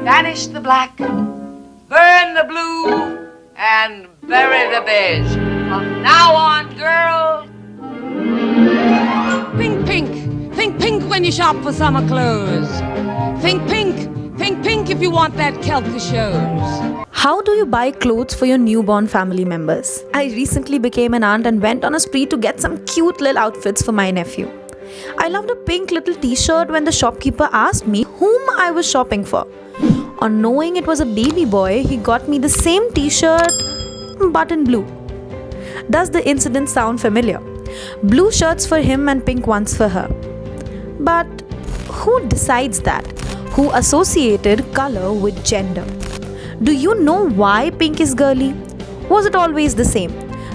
Banish the black, burn the blue, and bury the beige. From now on, girls, Pink, pink, pink, pink when you shop for summer clothes. Think pink, pink, pink if you want that Celtic shows. How do you buy clothes for your newborn family members? I recently became an aunt and went on a spree to get some cute little outfits for my nephew. I loved a pink little t-shirt when the shopkeeper asked me whom I was shopping for. On knowing it was a baby boy, he got me the same t-shirt but in blue. Does the incident sound familiar? Blue shirts for him and pink ones for her. But who decides that? Who associated color with gender? Do you know why pink is girly? Was it always the same?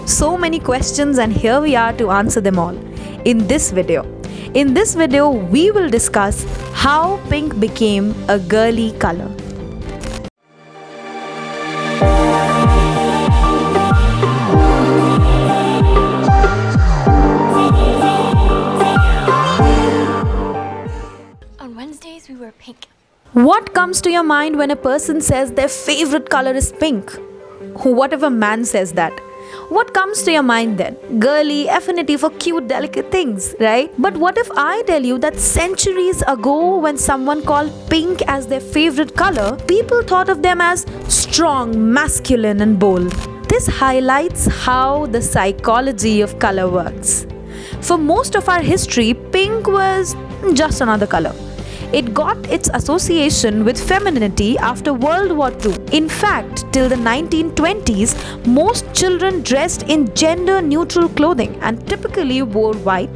So many questions, and here we are to answer them all in this video. In this video, we will discuss how pink became a girly color. On Wednesdays, we wear pink. What comes to your mind when a person says their favorite color is pink? What if a man says that? What comes to your mind then? Girly, affinity for cute, delicate things, right? But what if I tell you that centuries ago, when someone called pink as their favorite color, people thought of them as strong, masculine, and bold? This highlights how the psychology of color works. For most of our history, pink was just another color. It got its association with femininity after World War II. In fact, till the 1920s, most children dressed in gender-neutral clothing and typically wore white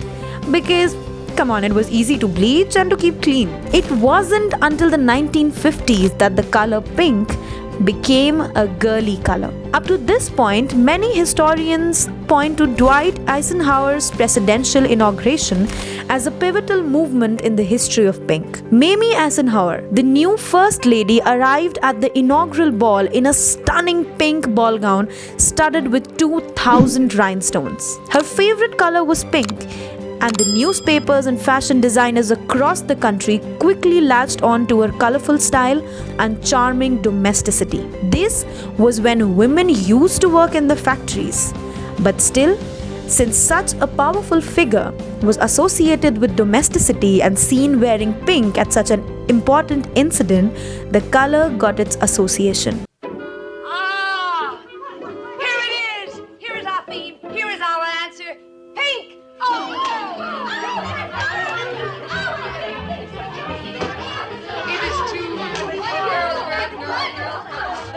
because, come on, it was easy to bleach and to keep clean. It wasn't until the 1950s that the color pink became a girly color. Up to this point, many historians point to Dwight Eisenhower's presidential inauguration as a pivotal movement in the history of pink. Mamie Eisenhower, the new First Lady, arrived at the inaugural ball in a stunning pink ball gown studded with 2,000 rhinestones. Her favorite color was pink, and the newspapers and fashion designers across the country quickly latched on to her colorful style and charming domesticity. This was when women used to work in the factories. But still, since such a powerful figure was associated with domesticity and seen wearing pink at such an important incident, the color got its association. ah, here it is. Here is our theme. Here is our answer. Pink. Oh. It is too girls.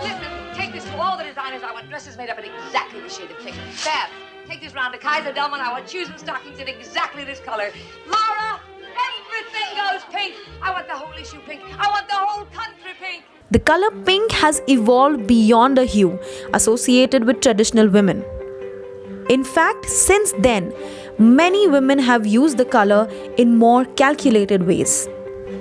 Listen, take this to all the designers. I want dresses made up in exactly the shade of pink. Bab, take this round to Kaiser Delman. I want shoes and stockings in exactly this color. Laura, everything goes pink. I want the whole issue pink. I want the whole country pink. The color pink has evolved beyond a hue associated with traditional women. In fact, since then, many women have used the color in more calculated ways.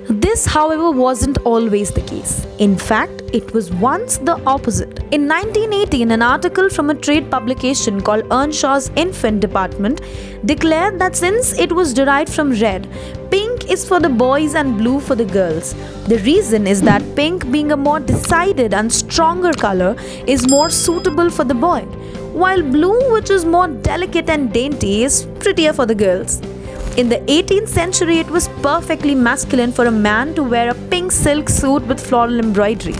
This, however, wasn't always the case. In fact, it was once the opposite. In 1918, an article from a trade publication called Earnshaw's Infant Department declared that since it was derived from red, pink is for the boys and blue for the girls. The reason is that pink, being a more decided and stronger color, is more suitable for the boy, while blue, which is more delicate and dainty, is prettier for the girls. In the 18th century, it was perfectly masculine for a man to wear a pink silk suit with floral embroidery.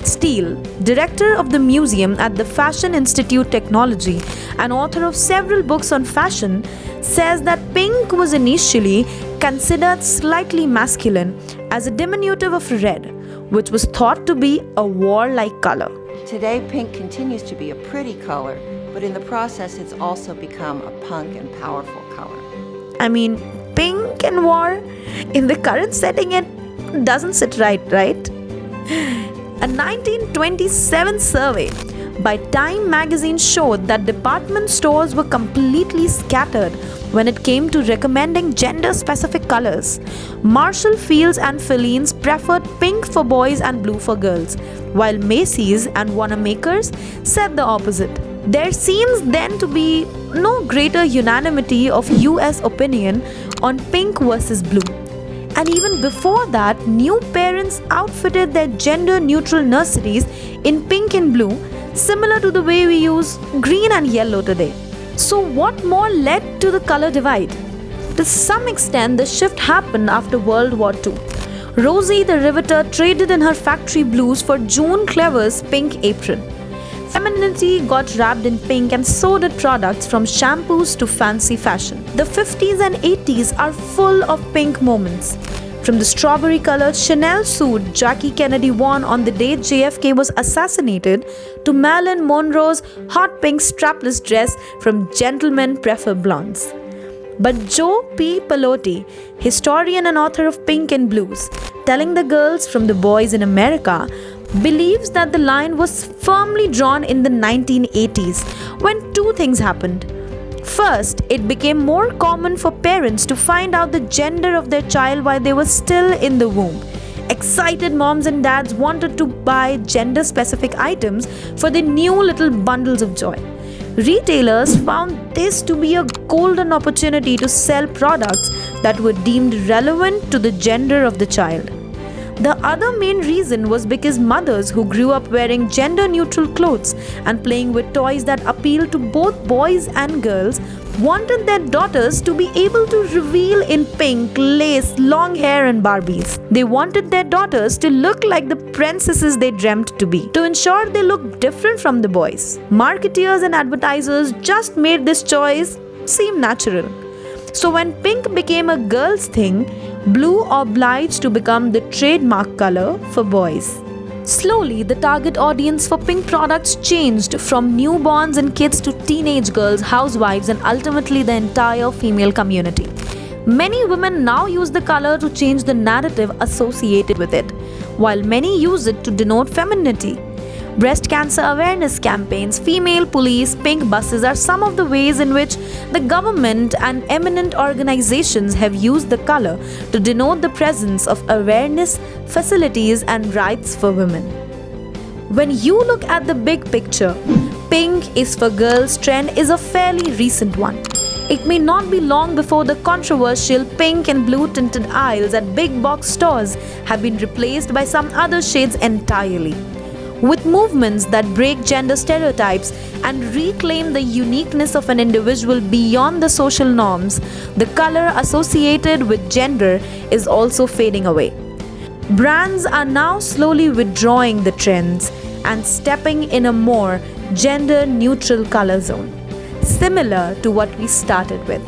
Steele, director of the museum at the Fashion Institute Technology and author of several books on fashion, says that pink was initially considered slightly masculine as a diminutive of red, which was thought to be a warlike color. Today, pink continues to be a pretty color, but in the process, it's also become a punk and powerful color. I mean, pink and war, in the current setting, it doesn't sit right? A 1927 survey by Time magazine showed that department stores were completely scattered when it came to recommending gender-specific colors. Marshall Fields and Filene's preferred pink for boys and blue for girls, while Macy's and Wanamaker's said the opposite. There seems then to be no greater unanimity of US opinion on pink versus blue. And even before that, new parents outfitted their gender-neutral nurseries in pink and blue, similar to the way we use green and yellow today. So what more led to the color divide? To some extent, the shift happened after World War II. Rosie the Riveter traded in her factory blues for June Clever's pink apron. Femininity got wrapped in pink and so did products from shampoos to fancy fashion. The 50s and 80s are full of pink moments. From the strawberry-colored Chanel suit Jackie Kennedy wore on the day JFK was assassinated to Marilyn Monroe's hot pink strapless dress from Gentlemen Prefer Blondes. But Joe P. Pelotti, historian and author of Pink and Blues, telling the girls from the boys in America, believes that the line was firmly drawn in the 1980s when two things happened. First, it became more common for parents to find out the gender of their child while they were still in the womb. Excited moms and dads wanted to buy gender-specific items for their new little bundles of joy. Retailers found this to be a golden opportunity to sell products that were deemed relevant to the gender of the child. The other main reason was because mothers who grew up wearing gender-neutral clothes and playing with toys that appealed to both boys and girls wanted their daughters to be able to reveal in pink, lace, long hair and Barbies. They wanted their daughters to look like the princesses they dreamt to be, to ensure they looked different from the boys. Marketeers and advertisers just made this choice seem natural. So when pink became a girl's thing, blue obliged to become the trademark color for boys. Slowly, the target audience for pink products changed from newborns and kids to teenage girls, housewives, and ultimately the entire female community. Many women now use the color to change the narrative associated with it, while many use it to denote femininity. Breast cancer awareness campaigns, female police, pink buses are some of the ways in which the government and eminent organizations have used the color to denote the presence of awareness, facilities, and rights for women. When you look at the big picture, pink is for girls trend is a fairly recent one. It may not be long before the controversial pink and blue tinted aisles at big box stores have been replaced by some other shades entirely. With movements that break gender stereotypes and reclaim the uniqueness of an individual beyond the social norms, the color associated with gender is also fading away. Brands are now slowly withdrawing the trends and stepping in a more gender-neutral color zone, similar to what we started with.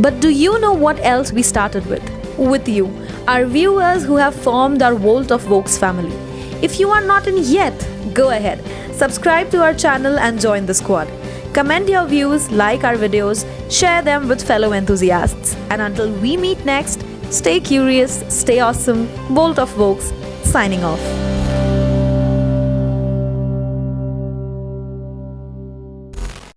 But do you know what else we started with? With you, our viewers who have formed our Volt of Vokes family. If you are not in yet, go ahead, subscribe to our channel and join the squad. Comment your views, like our videos, share them with fellow enthusiasts. And until we meet next, stay curious, stay awesome. Bolt of Vokes, signing off.